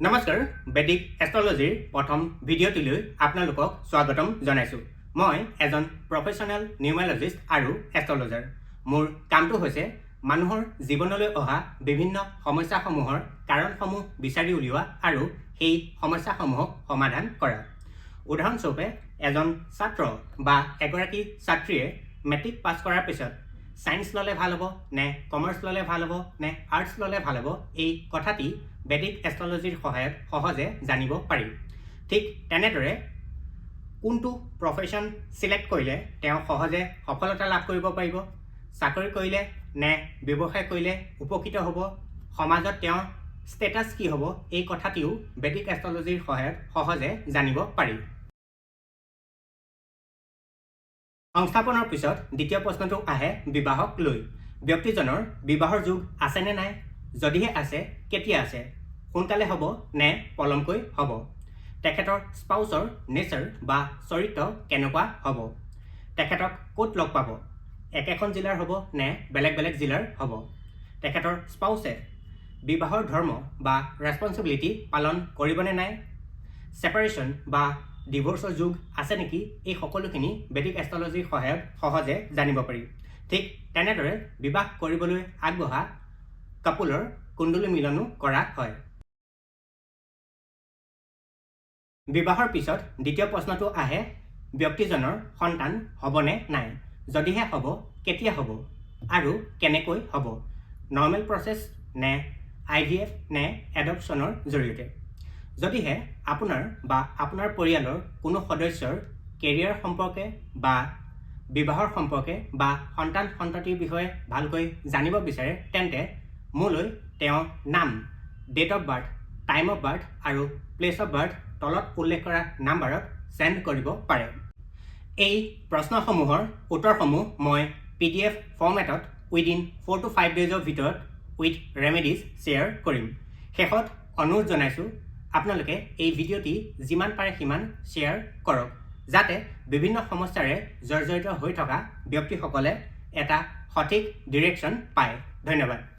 নমস্কাৰ বেদিক এষ্ট্ৰলজিৰ প্ৰথম ভিডিঅ'টিলৈ আপোনালোকক স্বাগতম জনাইছোঁ। মই এজন প্ৰফেশ্যনেল নিউমেৰলজিষ্ট আৰু এষ্ট্ৰলজাৰ। মোৰ কামটো হৈছে মানুহৰ জীৱনলৈ অহা বিভিন্ন সমস্যাসমূহৰ কাৰণসমূহ বিচাৰি উলিওৱা আৰু সেই সমস্যাসমূহক সমাধান কৰা। উদাহৰণস্বৰূপে এজন ছাত্ৰ বা এগৰাকী ছাত্ৰীয়ে মেট্ৰিক পাছ কৰাৰ পিছত সায়েন্স ল'লে ভাল হ'ব নে কমাৰ্চ ল'লে ভাল হ'ব নে আৰ্টছ ল'লে ভাল হ'ব, এই কথাটি বেদিক এষ্ট্ৰলজিৰ সহায়ত সহজে জানিব পাৰি। ঠিক তেনেদৰে কোনটো প্ৰফেশ্যন চিলেক্ট কৰিলে তেওঁ সহজে সফলতা লাভ কৰিব পাৰিব, চাকৰি কৰিলে নে ব্যৱসায় কৰিলে উপকৃত হ'ব, সমাজত তেওঁৰ ষ্টেটাছ কি হ'ব, এই কথাটিও বেদিক এষ্ট্ৰলজিৰ সহায়ত সহজে জানিব পাৰি। সংস্থাপনৰ পিছত দ্বিতীয় প্ৰশ্নটো আহে বিবাহক লৈ। ব্যক্তিজনৰ বিবাহৰ যোগ আছেনে নাই, যদিহে আছে কেতিয়া আছে, সোনকালে হ'ব নে পলমকৈ হ'ব, তেখেতৰ স্পাউচৰ নেচাৰ বা চৰিত্ৰ কেনেকুৱা হ'ব, তেখেতক ক'ত লগ পাব, একেখন জিলাৰ হ'ব নে বেলেগ বেলেগ জিলাৰ হ'ব, তেখেতৰ স্পাউচে বিবাহৰ ধৰ্ম বা ৰেছপনচিবিলিটি পালন কৰিবনে নাই, ছেপাৰেশ্যন বা ডিভোৰ্চৰ যোগ আছে নেকি, এই সকলোখিনি বেদিক এষ্ট্ৰলজিৰ সহায়ত সহজে জানিব পাৰি। ঠিক তেনেদৰে বিবাহ কৰিবলৈ আগবঢ়া কাপুলৰ কুণ্ডলী মিলনো কৰা হয়। বিবাহৰ পিছত দ্বিতীয় প্ৰশ্নটো আহে ব্যক্তিজনৰ সন্তান হ'বনে নাই, যদিহে হ'ব কেতিয়া হ'ব আৰু কেনেকৈ হ'ব, নৰ্মেল প্ৰচেছ নে IVF নে এডপশ্যনৰ জৰিয়তে। যদিহে আপোনাৰ বা আপোনাৰ পৰিয়ালৰ কোনো সদস্যৰ কেৰিয়াৰ সম্পৰ্কে বা বিবাহৰ সম্পৰ্কে বা সন্তান সন্ততিৰ বিষয়ে ভালকৈ জানিব বিচাৰে, তেন্তে মোলৈ তেওঁৰ নাম, date of birth, time of birth আৰু প্লেচ অফ বাৰ্থ তলত উল্লেখ কৰা নাম্বাৰত চেণ্ড কৰিব পাৰে। এই প্ৰশ্নসমূহৰ উত্তৰসমূহ মই PDF ফৰ্মেটত উইদিন 4 to 5 ডেইজৰ ভিতৰত উইথ ৰেমেডিজ শ্বেয়াৰ কৰিম। শেষত অনুৰোধ জনাইছোঁ আপোনালোকে এই ভিডিঅ'টি যিমান পাৰে সিমান শ্বেয়াৰ কৰক, যাতে বিভিন্ন সমস্যাৰে জৰ্জৰিত হৈ থকা ব্যক্তিসকলে এটা সঠিক ডিৰেকশ্যন পায়। ধন্যবাদ।